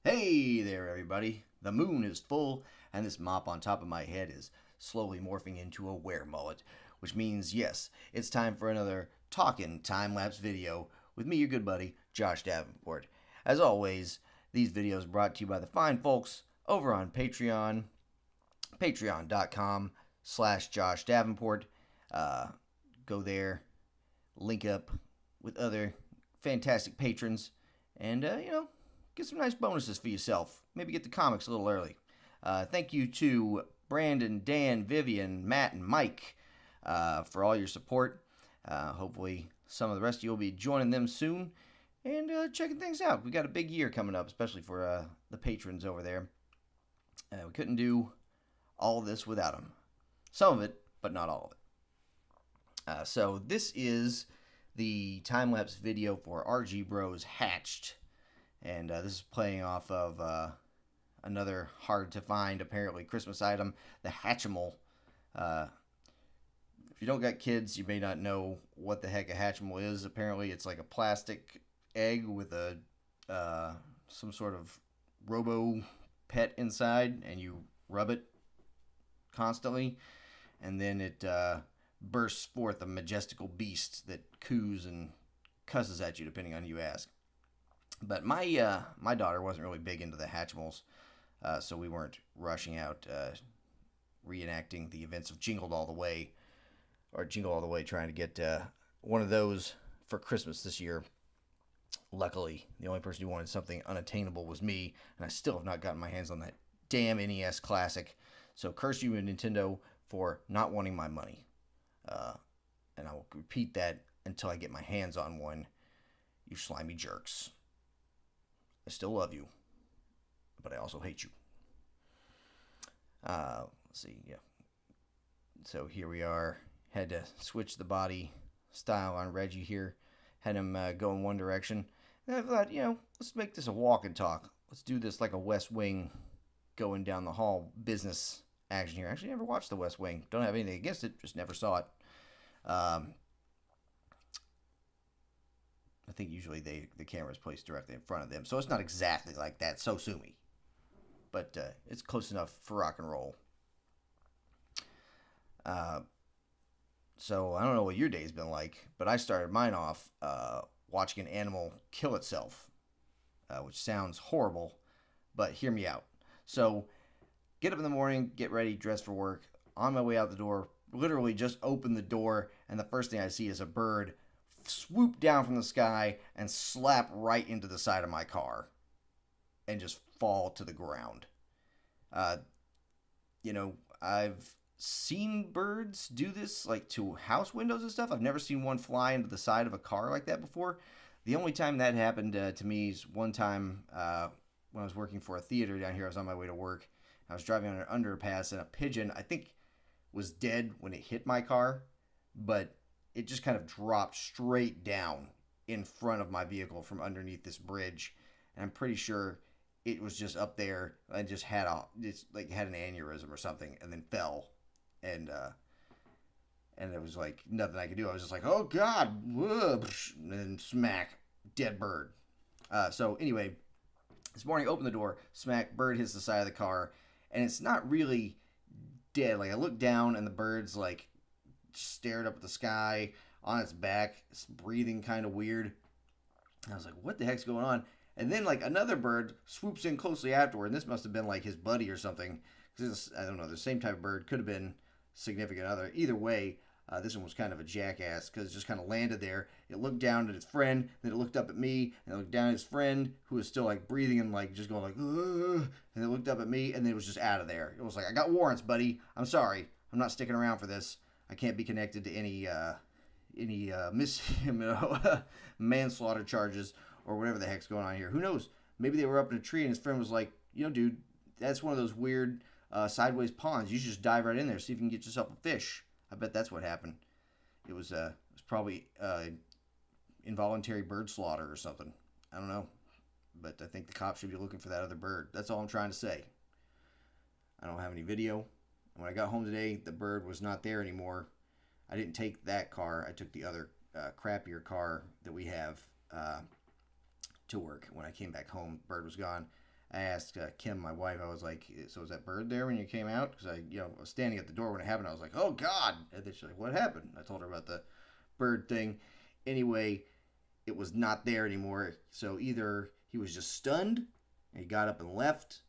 Hey there, everybody. The moon is full, and this mop on top of my head is slowly morphing into a wear mullet, which means, yes, it's time for another talking time lapse video with me, your good buddy, Josh Davenport. As always, these videos brought to you by the fine folks over on Patreon, patreon.com/Josh Davenport. Go there, link up with other fantastic patrons, and, get some nice bonuses for yourself. Maybe get the comics a little early. Thank you to Brandon, Dan, Vivian, Matt, and Mike for all your support. Hopefully, some of the rest of you will be joining them soon and checking things out. We got a big year coming up, especially for the patrons over there. We couldn't do all of this without them. Some of it, but not all of it. So this is the time-lapse video for RGBros Hatched. And this is playing off of another hard-to-find, apparently, Christmas item, the Hatchimal. If you don't got kids, you may not know what the heck a Hatchimal is. Apparently, it's like a plastic egg with a some sort of robo pet inside, and you rub it constantly, and then it bursts forth a majestical beast that coos and cusses at you, depending on who you ask. But my daughter wasn't really big into the Hatchimals, so we weren't rushing out reenacting the events of Jingle All the Way, trying to get one of those for Christmas this year. Luckily, the only person who wanted something unattainable was me, and I still have not gotten my hands on that damn NES Classic. So curse you, Nintendo, for not wanting my money. And I will repeat that until I get my hands on one, you slimy jerks. I still love you, but I also hate you. Let's see, yeah. So here we are. Had to switch the body style on Reggie here. Had him go in one direction. And I thought, let's make this a walk and talk. Let's do this like a West Wing going down the hall business action here. Actually, never watched the West Wing. Don't have anything against it. Just never saw it. I think usually the camera is placed directly in front of them, so it's not exactly like that. So sue me, but it's close enough for rock and roll. So I don't know what your day's been like, but I started mine off watching an animal kill itself, which sounds horrible, but hear me out. So get up in the morning, get ready, dress for work. On my way out the door, literally just open the door, and the first thing I see is a bird swoop down from the sky and slap right into the side of my car and just fall to the ground. I've seen birds do this like to house windows and stuff. I've never seen one fly into the side of a car like that before. The only time that happened to me is one time when I was working for a theater down here. I was on my way to work. I was driving on an underpass, and a pigeon, I think, was dead when it hit my car, but it just kind of dropped straight down in front of my vehicle from underneath this bridge, and I'm pretty sure it was just up there and just had an aneurysm or something, and then fell, and it was like nothing I could do. I was just like, oh god, whoosh, and then smack, dead bird. So anyway, this morning I opened the door, smack, bird hits the side of the car, and it's not really dead. Like I looked down and the bird's like stared up at the sky on its back. It's breathing kind of weird. I was like, what the heck's going on? And then like another bird swoops in closely afterward, and this must have been like his buddy or something, because I don't know, the same type of bird, could have been significant other. Either way, this one was kind of a jackass because it just kind of landed there. It looked down at its friend, then it looked up at me, and it looked down at his friend, who was still like breathing and like just going like, ugh, and it looked up at me, and then it was just out of there. It was like, I got warrants, buddy. I'm sorry. I'm not sticking around for this. I can't be connected to any manslaughter charges or whatever the heck's going on here. Who knows? Maybe they were up in a tree and his friend was like, dude, that's one of those weird sideways ponds. You should just dive right in there, see if you can get yourself a fish. I bet that's what happened. It was probably involuntary bird slaughter or something. I don't know. But I think the cops should be looking for that other bird. That's all I'm trying to say. I don't have any video. When I got home today, the bird was not there anymore. I didn't take that car. I took the other crappier car that we have to work. When I came back home, bird was gone. I asked Kim, my wife, I was like, so was that bird there when you came out? Because I, was standing at the door when it happened. I was like, oh, God. And then she's like, what happened? I told her about the bird thing. Anyway, it was not there anymore. So either he was just stunned and he got up and left,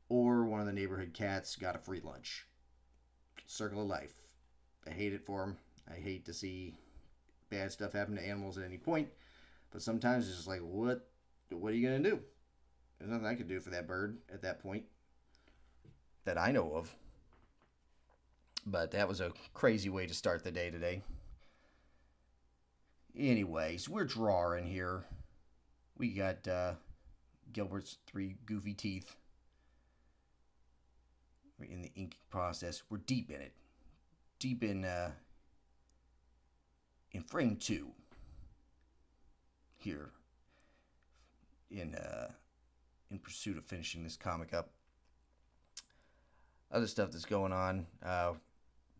or one of the neighborhood cats got a free lunch. Circle of life. I hate it for him. I hate to see bad stuff happen to animals at any point. But sometimes it's just like, what are you going to do? There's nothing I could do for that bird at that point that I know of. But that was a crazy way to start the day today. Anyways, we're drawing here. We got Gilbert's 3 goofy teeth. We're in the inking process. We're deep in it. Deep in frame 2. Here. In pursuit of finishing this comic up. Other stuff that's going on.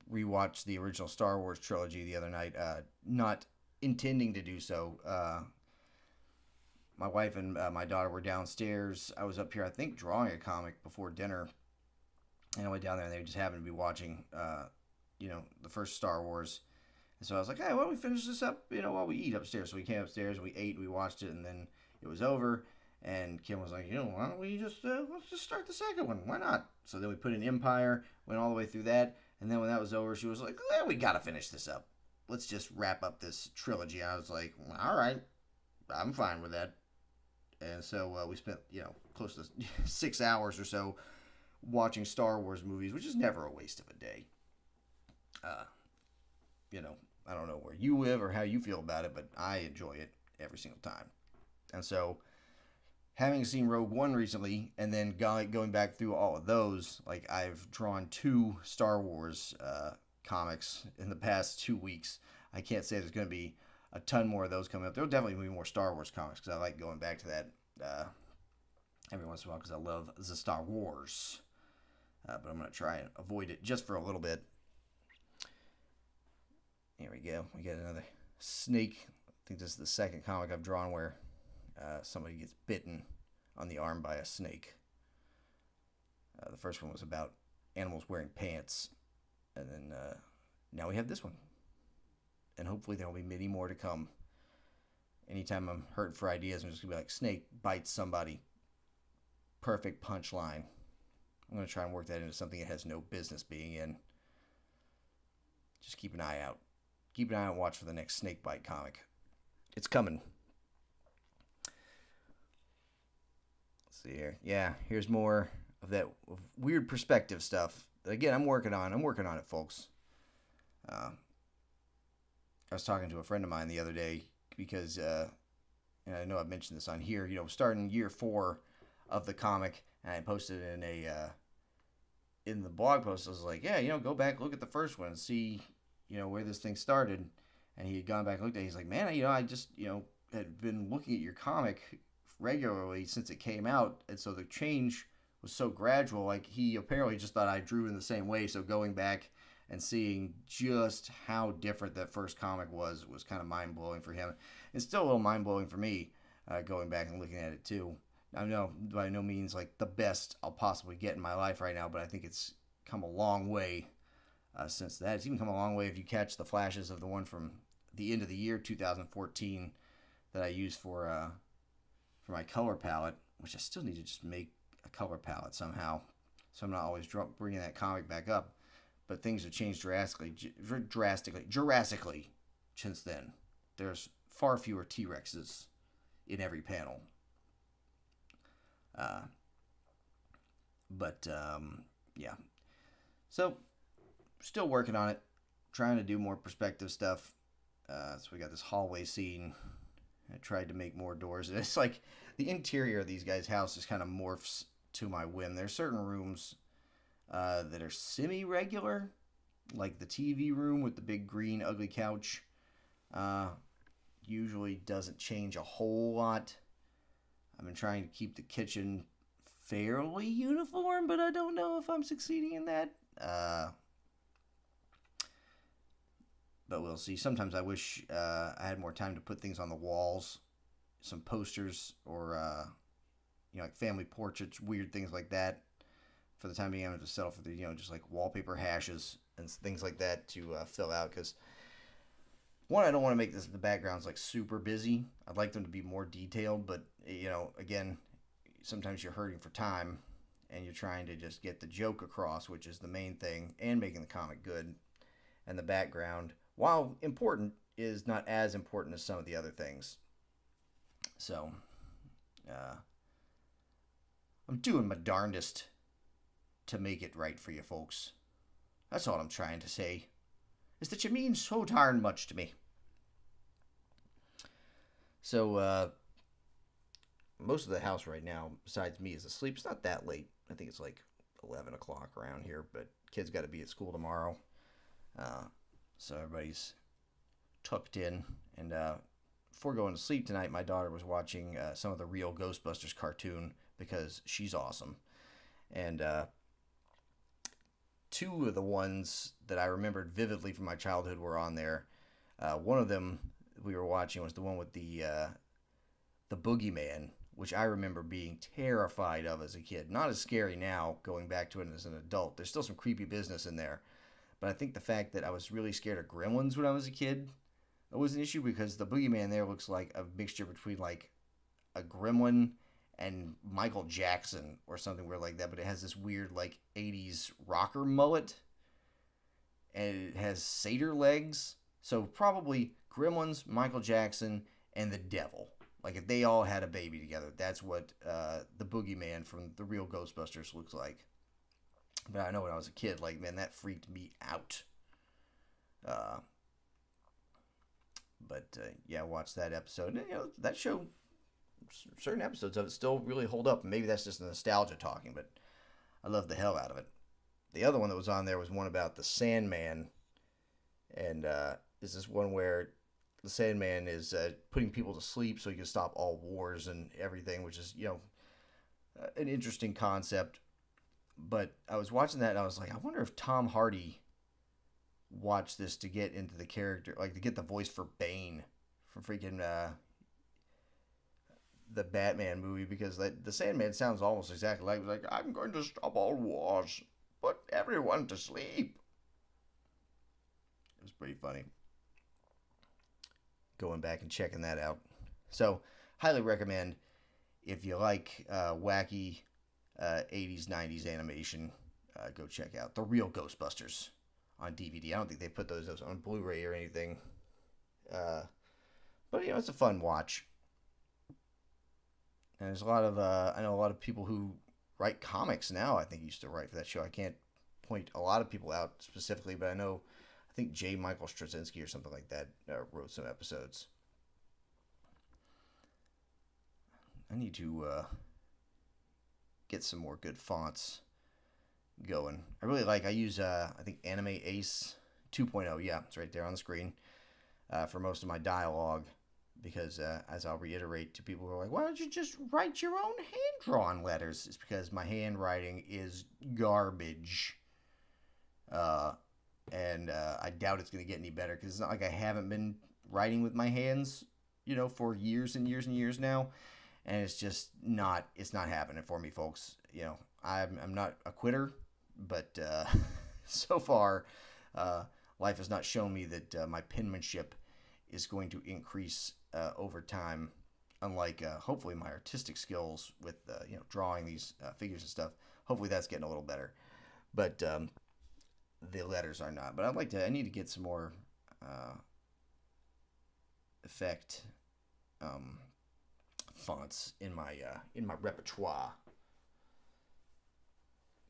Rewatched the original Star Wars trilogy the other night. Not intending to do so. My wife and my daughter were downstairs. I was up here, I think, drawing a comic before dinner. And I went down there and they just happened to be watching, the first Star Wars. And so I was like, hey, why don't we finish this up, while we eat upstairs? So we came upstairs, we ate, we watched it, and then it was over. And Kim was like, why don't we just, let's just start the second one. Why not? So then we put in Empire, went all the way through that. And then when that was over, she was like, we got to finish this up. Let's just wrap up this trilogy. And I was like, all right, I'm fine with that. And so we spent, close to 6 hours or so watching Star Wars movies, which is never a waste of a day. I don't know where you live or how you feel about it, but I enjoy it every single time. And so, having seen Rogue One recently, and then going back through all of those, like I've drawn 2 Star Wars comics in the past 2 weeks. I can't say there's going to be a ton more of those coming up. There'll definitely be more Star Wars comics because I like going back to that every once in a while because I love the Star Wars. But I'm going to try and avoid it just for a little bit. Here we go. We got another snake. I think this is the second comic I've drawn where somebody gets bitten on the arm by a snake. The first one was about animals wearing pants. And then now we have this one. And hopefully there will be many more to come. Anytime I'm hurting for ideas, I'm just going to be like, snake bites somebody. Perfect punchline. I'm going to try and work that into something it has no business being in. Just keep an eye out. Keep an eye out and watch for the next snake bite comic. It's coming. Let's see here. Yeah, here's more of that weird perspective stuff. Again, I'm working on it, folks. I was talking to a friend of mine the other day because, and I know I've mentioned this on here, starting year 4 of the comic, and I posted it in the blog post. I was like, yeah, go back, look at the first one and see, where this thing started. And he had gone back and looked at it. He's like, man, I just, had been looking at your comic regularly since it came out. And so the change was so gradual. Like, he apparently just thought I drew in the same way. So going back and seeing just how different that first comic was kind of mind-blowing for him. It's still a little mind-blowing for me, going back and looking at it too. I know by no means like the best I'll possibly get in my life right now, but I think it's come a long way since that. It's even come a long way if you catch the flashes of the one from the end of the year 2014 that I used for my color palette, which I still need to just make a color palette somehow, so I'm not always bringing that comic back up. But things have changed drastically since then. There's far fewer T-Rexes in every panel. Yeah. So, still working on it. Trying to do more perspective stuff. So we got this hallway scene. I tried to make more doors. And it's like the interior of these guys' house just kind of morphs to my whim. There's certain rooms that are semi-regular, like the TV room with the big green ugly couch. Usually doesn't change a whole lot. I've been trying to keep the kitchen fairly uniform, but I don't know if I'm succeeding in that. But we'll see. Sometimes I wish I had more time to put things on the walls, some posters, or like family portraits, weird things like that. For the time being, I'm going to settle for the, just like wallpaper hashes and things like that to fill out. Because, one, I don't want to make the backgrounds like super busy. I'd like them to be more detailed, but, again, sometimes you're hurting for time and you're trying to just get the joke across, which is the main thing, and making the comic good. And the background, while important, is not as important as some of the other things. So, I'm doing my darndest to make it right for you folks. That's all I'm trying to say, is that you mean so darn much to me. So, most of the house right now, besides me, is asleep. It's not that late. I think it's like 11 o'clock around here, but kids got to be at school tomorrow. So everybody's tucked in. And before going to sleep tonight, my daughter was watching some of the real Ghostbusters cartoon because she's awesome. And two of the ones that I remembered vividly from my childhood were on there. One of them we were watching was the one with the Boogeyman, which I remember being terrified of as a kid. Not as scary now, going back to it as an adult. There's still some creepy business in there. But I think the fact that I was really scared of gremlins when I was a kid was an issue, because the Boogeyman there looks like a mixture between like a gremlin and Michael Jackson or something weird like that. But it has this weird like 80s rocker mullet. And it has satyr legs. So probably gremlins, Michael Jackson, and the devil. Like if they all had a baby together, that's what the Boogeyman from the real Ghostbusters looks like. But I know when I was a kid, like, man, that freaked me out. But yeah, I watched that episode. And, that show, certain episodes of it still really hold up. Maybe that's just nostalgia talking, but I love the hell out of it. The other one that was on there was one about the Sandman. And is this one where the Sandman is putting people to sleep so he can stop all wars and everything, which is, an interesting concept. But I was watching that and I was like, I wonder if Tom Hardy watched this to get into the character, like to get the voice for Bane from freaking the Batman movie, because the Sandman sounds almost exactly like I'm going to stop all wars, put everyone to sleep. It was pretty funny. Going back and checking that out. So, highly recommend if you like wacky 80s, 90s animation, go check out The Real Ghostbusters on DVD. I don't think they put those on Blu-ray or anything. But, it's a fun watch. And there's a lot of, I know a lot of people who write comics now, I think used to write for that show. I can't point a lot of people out specifically, but I think J. Michael Straczynski or something like that wrote some episodes. I need to get some more good fonts going. I use, I think, Anime Ace 2.0. Yeah, it's right there on the screen for most of my dialogue. Because, as I'll reiterate to people who are like, why don't you just write your own hand-drawn letters? It's because my handwriting is garbage. And I doubt it's going to get any better, because it's not like I haven't been writing with my hands, for years and years and years now. And it's just not happening for me, folks. I'm not a quitter, but so far, life has not shown me that my penmanship is going to increase over time, unlike hopefully my artistic skills with drawing these figures and stuff. Hopefully that's getting a little better, but the letters are not. But I need to get some more effect fonts in my repertoire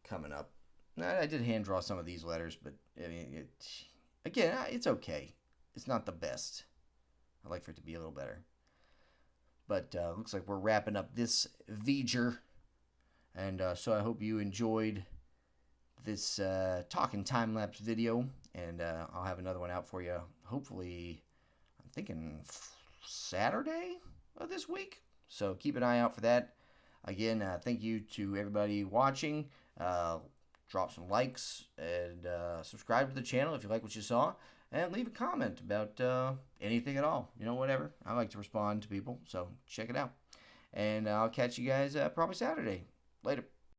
coming up. I did hand draw some of these letters, but I mean, it's okay. It's not the best. I'd like for it to be a little better. But looks like we're wrapping up this V'ger. And so I hope you enjoyed this talking time-lapse video. And I'll have another one out for you, hopefully, I'm thinking Saturday of this week. So keep an eye out for that. Again, thank you to everybody watching. Drop some likes and subscribe to the channel if you like what you saw. And leave a comment about anything at all. Whatever. I like to respond to people, so check it out. And I'll catch you guys probably Saturday. Later.